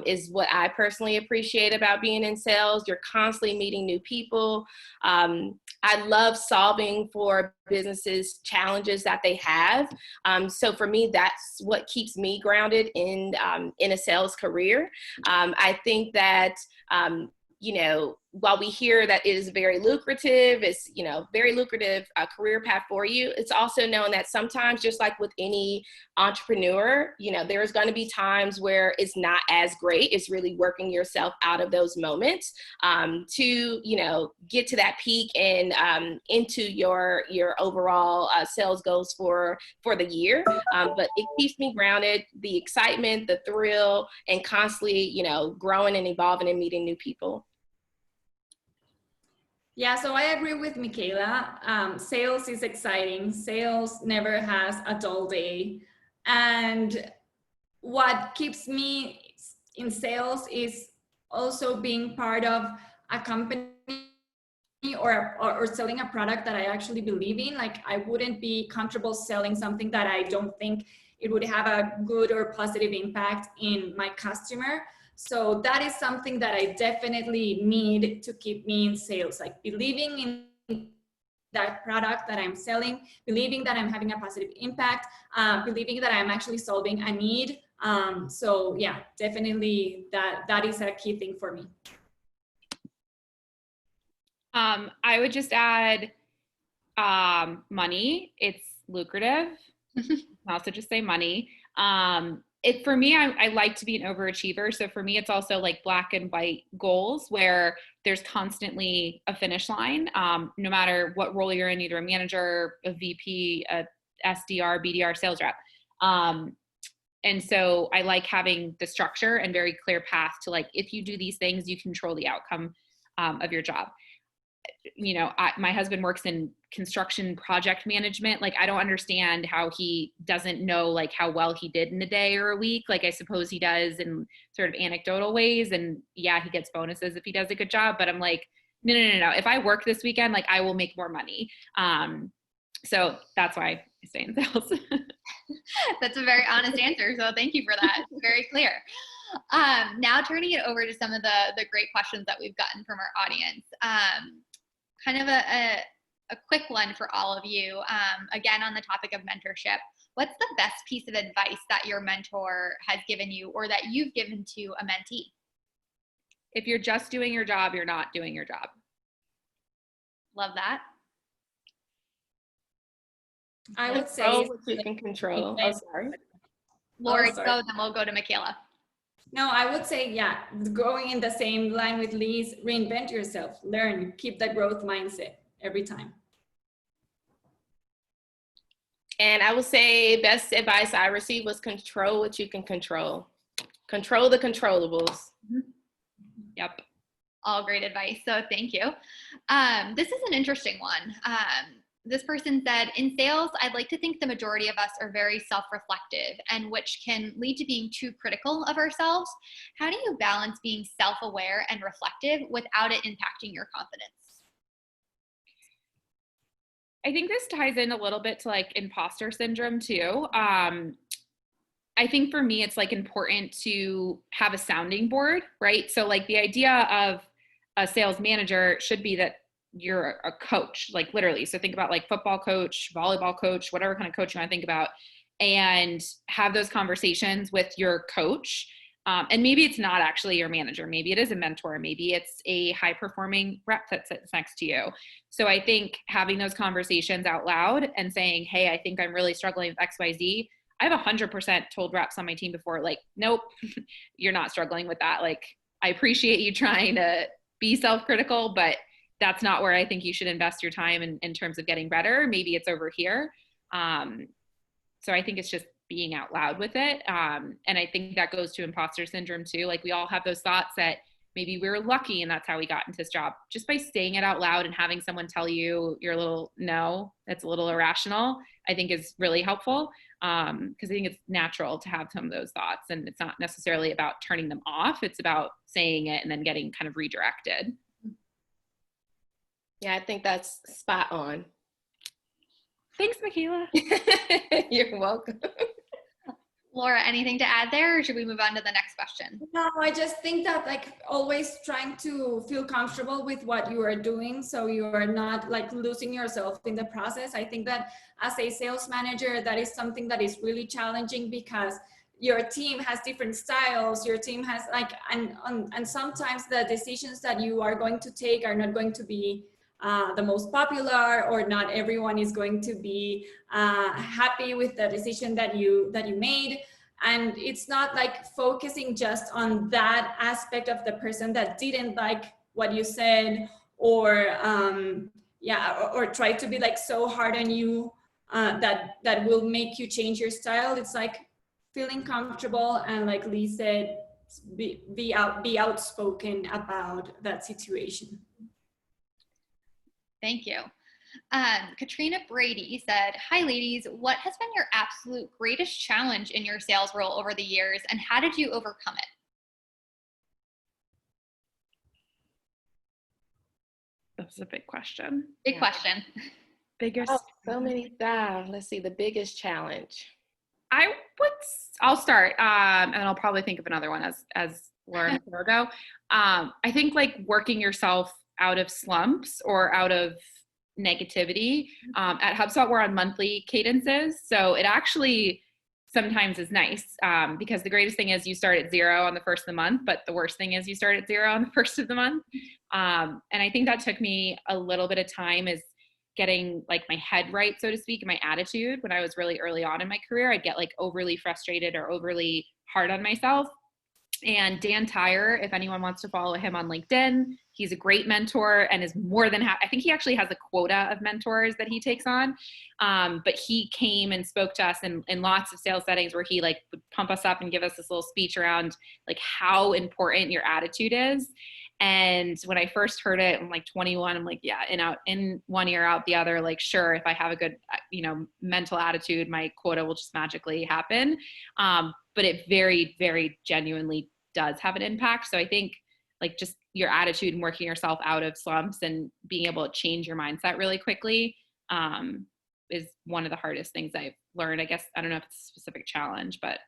S4: is what I personally appreciate about being in sales. You're constantly meeting new people. I love solving for businesses' challenges that they have. So for me, that's what keeps me grounded in a sales career. I think that, while we hear that it is very lucrative, it's, very lucrative career path for you, it's also known that sometimes, just like with any entrepreneur, there's going to be times where it's not as great. It's really working yourself out of those moments to, get to that peak and into your overall sales goals for the year. But it keeps me grounded, the excitement, the thrill, and constantly, growing and evolving and meeting new people.
S3: Yeah, so I agree with Michaela. Sales is exciting. Sales never has a dull day. And what keeps me in sales is also being part of a company or selling a product that I actually believe in. Like, I wouldn't be comfortable selling something that I don't think it would have a good or positive impact in my customer. So that is something that I definitely need to keep me in sales, like believing in that product that I'm selling, believing that I'm having a positive impact, believing that I'm actually solving a need. So yeah, definitely that is a key thing for me.
S5: I would just add money. It's lucrative. I'll also just say money. For me, I like to be an overachiever. So for me, it's also like black and white goals where there's constantly a finish line, no matter what role you're in, either a manager, a VP, a SDR, BDR, sales rep. And so I like having the structure and very clear path to, like, if you do these things, you control the outcome of your job. My husband works in construction project management. Like, I don't understand how he doesn't know, like, how well he did in a day or a week. Like, I suppose he does in sort of anecdotal ways. And yeah, he gets bonuses if he does a good job. But I'm like, no. If I work this weekend, like, I will make more money. So that's why I stay in sales.
S2: That's a very honest answer. So thank you for that. It's very clear. Now turning it over to some of the great questions that we've gotten from our audience. Kind of a quick one for all of you. Again, on the topic of mentorship, what's the best piece of advice that your mentor has given you or that you've given to a mentee?
S5: If you're just doing your job, you're not doing your job.
S2: Love that.
S3: I would say
S4: what you can control. Oh, sorry.
S2: Laura, go, then we'll go to Michaela.
S3: No, I would say, yeah, going in the same line with Lee's, reinvent yourself, learn, keep that growth mindset every time.
S4: And I would say best advice I received was control what you can control. Control the controllables.
S5: Yep.
S2: All great advice. So thank you. This is an interesting one. This person said, in sales, I'd like to think the majority of us are very self-reflective, and which can lead to being too critical of ourselves. How do you balance being self-aware and reflective without it impacting your confidence?
S5: I think this ties in a little bit to, like, imposter syndrome too. I think for me, it's, like, important to have a sounding board, right? So, like, the idea of a sales manager should be that you're a coach, like, literally. So think about, like, football coach, volleyball coach, whatever kind of coach you want to think about, and have those conversations with your coach. And maybe it's not actually your manager. Maybe it is a mentor. Maybe it's a high performing rep that sits next to you. So I think having those conversations out loud and saying, hey, I think I'm really struggling with XYZ. I've 100% told reps on my team before, like, nope, you're not struggling with that. Like, I appreciate you trying to be self-critical, but that's not where I think you should invest your time in terms of getting better. Maybe it's over here. So I think it's just being out loud with it. And I think that goes to imposter syndrome too. Like, we all have those thoughts that maybe we were lucky and that's how we got into this job. Just by saying it out loud and having someone tell you you're a little, no, that's a little irrational, I think is really helpful. Because I think it's natural to have some of those thoughts, and it's not necessarily about turning them off. It's about saying it and then getting kind of redirected.
S4: Yeah, I think that's spot on.
S5: Thanks, Michaela.
S4: You're welcome.
S2: Laura, anything to add there, or should we move on to the next question?
S3: No, I just think that, like, always trying to feel comfortable with what you are doing, so you are not, like, losing yourself in the process. I think that as a sales manager, that is something that is really challenging, because your team has different styles, your team has like, and sometimes the decisions that you are going to take are not going to be the most popular, or not everyone is going to be happy with the decision that you made. And it's not like focusing just on that aspect of the person that didn't like what you said, or or try to be like so hard on you that will make you change your style. It's like feeling comfortable, and like Lee said, be outspoken about that situation.
S2: Thank you. Katrina Brady said, "Hi ladies, what has been your absolute greatest challenge in your sales role over the years, and how did you overcome it?"
S5: That's a big question.
S2: Big question.
S5: Biggest.
S4: Oh, so many. Let's see, the biggest challenge.
S5: I'll start, and I'll probably think of another one as Lauren will go. I think like working yourself out of slumps or out of negativity. At HubSpot, we're on monthly cadences, so it actually sometimes is nice, because the greatest thing is you start at 0 on the first of the month, but the worst thing is you start at 0 on the first of the month. And I think that took me a little bit of time, is getting like my head right, so to speak, and my attitude. When I was really early on in my career, I'd get like overly frustrated or overly hard on myself. And Dan Tyre, if anyone wants to follow him on LinkedIn, he's a great mentor and is more than I think he actually has a quota of mentors that he takes on. But he came and spoke to us in lots of sales settings where he like would pump us up and give us this little speech around like how important your attitude is. And when I first heard it, I'm like 21, I'm like, yeah, in one ear, out the other, like, sure, if I have a good, mental attitude, my quota will just magically happen. But it very, very genuinely does have an impact. So I think like just your attitude and working yourself out of slumps and being able to change your mindset really quickly is one of the hardest things I've learned. I guess, I don't know if it's a specific challenge, but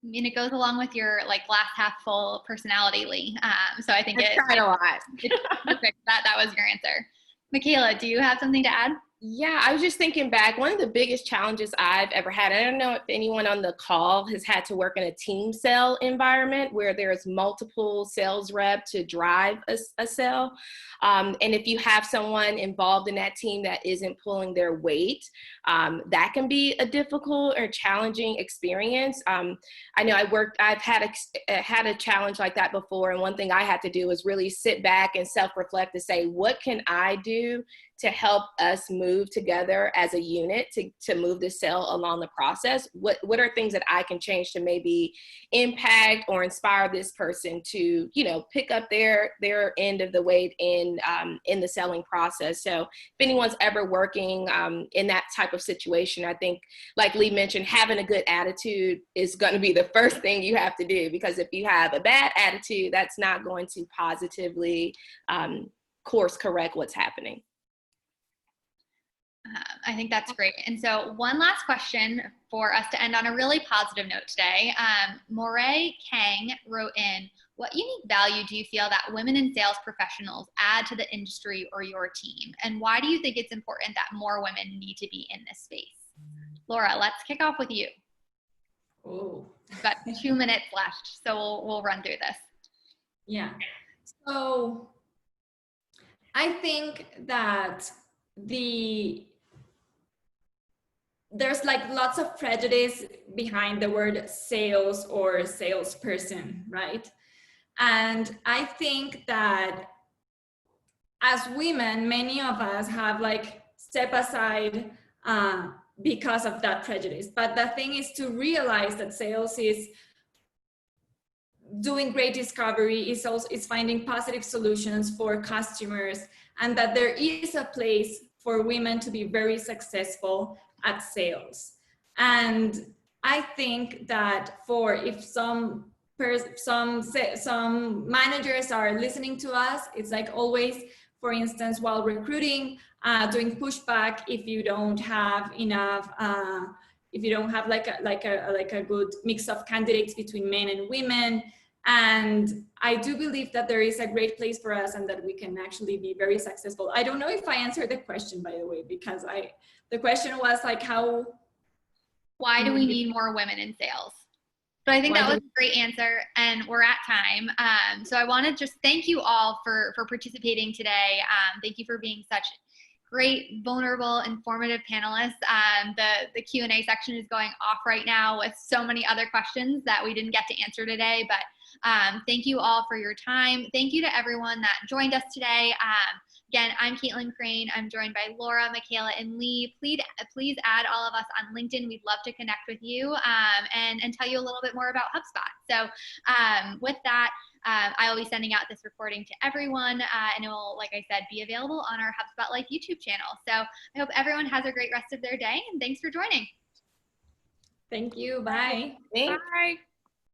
S2: I mean, it goes along with your like glass half full personality, Lee. So I think
S4: I tried a lot.
S2: It's perfect. That was your answer. Michaela, do you have something to add?
S4: Yeah, I was just thinking back. One of the biggest challenges I've ever had, I don't know if anyone on the call has had to work in a team sale environment where there's multiple sales rep to drive a sale. And if you have someone involved in that team that isn't pulling their weight, that can be a difficult or challenging experience. I know I've had a challenge like that before. And one thing I had to do was really sit back and self-reflect to say, what can I do to help us move together as a unit to move the sale along the process? What are things that I can change to maybe impact or inspire this person to, pick up their end of the weight in the selling process? So if anyone's ever working in that type of situation, I think, like Lee mentioned, having a good attitude is going to be the first thing you have to do, because if you have a bad attitude, that's not going to positively course correct what's happening.
S2: I think that's great. And so one last question for us to end on a really positive note today. Moray Kang wrote in, what unique value do you feel that women in sales professionals add to the industry or your team? And why do you think it's important that more women need to be in this space? Laura, let's kick off with you.
S3: Oh,
S2: We've got 2 minutes left, so we'll run through this.
S3: Yeah. So I think that there's like lots of prejudice behind the word sales or salesperson, right? And I think that as women, many of us have like step aside because of that prejudice. But the thing is to realize that sales is doing great discovery, is finding positive solutions for customers, and that there is a place for women to be very successful at sales. And I think that if some managers are listening to us, it's like always, for instance, while recruiting, doing pushback if you don't have enough, if you don't have like a good mix of candidates between men and women. And I do believe that there is a great place for us and that we can actually be very successful. I don't know if I answered the question, by the way, because the question was like why
S2: do we need more women in sales? But I think that was a great answer, and we're at time. So I want to just thank you all for participating today. Thank you for being such great, vulnerable, informative panelists. The Q&A section is going off right now with so many other questions that we didn't get to answer today, but thank you all for your time. Thank you to everyone that joined us today. Again, I'm Caitlin Crane. I'm joined by Laura, Michaela, and Lee. Please add all of us on LinkedIn. We'd love to connect with you and tell you a little bit more about HubSpot. So with that, I will be sending out this recording to everyone, and it will, like I said, be available on our HubSpot Life YouTube channel. So I hope everyone has a great rest of their day, and thanks for joining.
S3: Thank you. Bye.
S4: Thanks.
S5: Bye.